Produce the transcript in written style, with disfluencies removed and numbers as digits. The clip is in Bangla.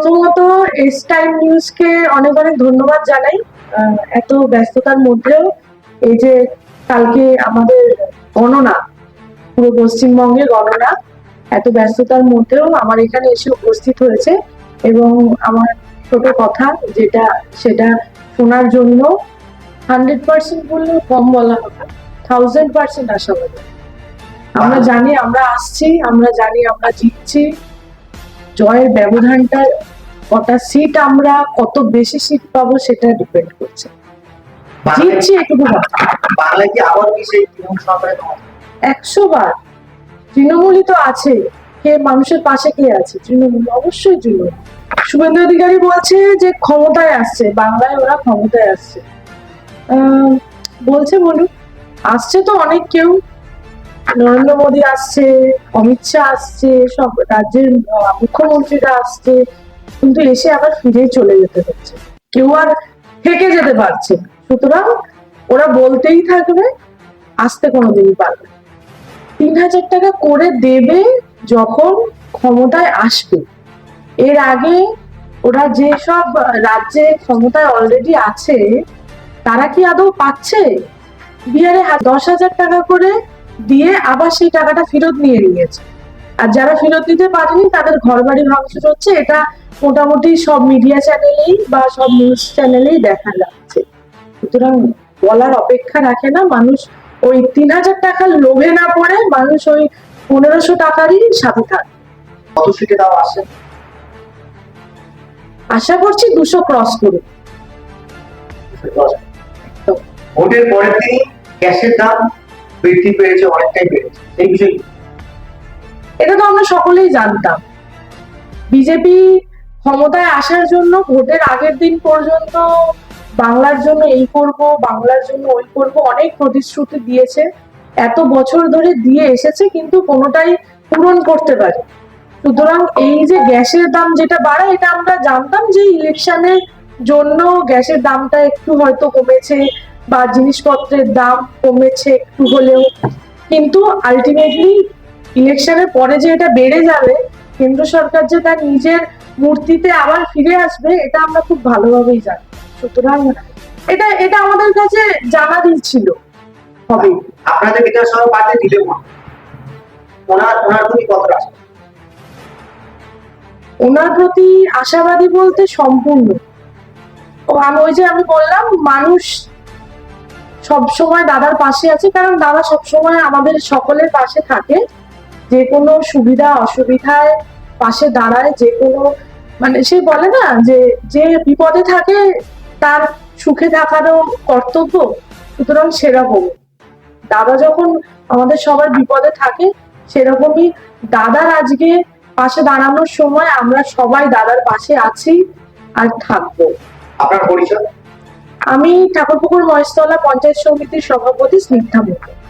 প্রথমত এস টাইম নিউজকে অনেক অনেক ধন্যবাদ জানাই। এত ব্যস্ততার মধ্যেও এই যে কালকে আমাদের গণনা, পুরো পশ্চিমবঙ্গের গণনা, এত ব্যস্ততার মধ্যেও আমার এখানে এসে উপস্থিত হয়েছে এবং আমার ছোট কথা যেটা সেটা শোনার জন্য 100% বললেও কম বলা হবে, 1000% আশাবাদী। আমরা জানি আমরা আসছি, আমরা জানি আমরা জিতছি। জয়ের ব্যবধানটা কটা সিট, আমরা কত বেশি সিট পাবো সেটা ডিপেন্ড করছে। জিতছি এটুকু কথা। 100 বার তৃণমূলই তো আছে। কে মানুষের পাশে কে আছে? তৃণমূল, অবশ্যই তৃণমূল। শুভেন্দু অধিকারী বলছে যে ক্ষমতায় আসছে, বাংলায় ওরা ক্ষমতায় আসছে। বলছে বলুক, আসছে তো অনেক কেউ। নরেন্দ্র মোদী আসছে, অমিত শাহ আসছে, সব রাজ্যের মুখ্যমন্ত্রীরা আসছে, কিন্তু এসে আবার ফিরে চলে যেতে হচ্ছে, কেউ আর থেকে যেতে পারছে। সুতরাং ওরা বলতেই থাকবে, আসতে কোনোদিনই পারবে। 3000 টাকা করে দেবে যখন ক্ষমতায় আসবে। এর আগে ওরা যে সব রাজ্যে ক্ষমতায় অলরেডি আছে তারা কি আদৌ পাচ্ছে? বিহারে 10,000 টাকা করে দিয়ে আবার সেই টাকাটা ফেরত নিয়ে নিয়েছে, আর যারা ফেরত দিতে পারেনি তাদের ঘর বাড়ি ভাঙচুর হচ্ছে। এটা মোটামুটি সব মিডিয়া চ্যানেলেই বা সব নিউজ চ্যানেলেই দেখা যাচ্ছে। সুতরাং বলার অপেক্ষা রাখে না মানুষ। ওই 3000 টাকার লোভে না পড়ে মানুষ ওই 1500 টাকারই সাথে থাকে। কত সিটে দাও আসে? আশা করছি 200 ক্রস করুক। ভোটের পরের দিনই গ্যাসের দাম বৃদ্ধি পেয়েছে, অনেকটাই বেড়েছে, এই বিষয়ে এটা তো আমরা সকলেই জানতাম। বিজেপি ক্ষমতায় আসার জন্য ভোটের আগের দিন পর্যন্ত বাংলার জন্য এই করব, বাংলার জন্য ওই করব, অনেক প্রতিশ্রুতি দিয়েছে, এত বছর ধরে দিয়ে এসেছে, কিন্তু কোনোটাই পূরণ করতে পারে। সুতরাং এই যে গ্যাসের দাম যেটা বাড়ায়, এটা আমরা জানতাম যে ইলেকশনের জন্য গ্যাসের দামটা একটু হয়তো কমেছে বা জিনিসপত্রের দাম কমেছে একটু হলেও, কিন্তু আলটিমেটলি ইলেকশনের পরে যে এটা বেড়ে যাবে, কেন্দ্র সরকার যে তার নিজের মূর্তিতে আবার ফিরে আসবে, এটা আমরা খুব ভালোভাবেই জানি। সুতরাং এটা এটা আমাদের কাছে জানা ছিল হবে। আপনাদের বিধানসভা পার্টি দিলে ওনার প্রতি কত আশা? ওনার প্রতি আশাবাদী বলতে সম্পূর্ণ। আমি বললাম, মানুষ সব সময় দাদার পাশে আছে, কারণ দাদা সব সময় আমাদের সকলের পাশে থাকে। যে কোনো সুবিধা অসুবিধায় পাশে দাঁড়ায়, যে কোনো মানে সে বলে না যে যে বিপদে থাকে তার সুখে থাকারও কর্তব্য। সুতরাং সেরকম দাদা যখন আমাদের সবার বিপদে থাকে, সেরকমই দাদার আজকে পাশে দাঁড়ানোর সময় আমরা সবাই দাদার পাশে আছি আর থাকবো। আপনার পরিচয়? আমি ঠাকুরপুকুর মহেশতলা পঞ্চায়েত সমিতির সভাপতি স্নিগ্ধা মুখার্জি।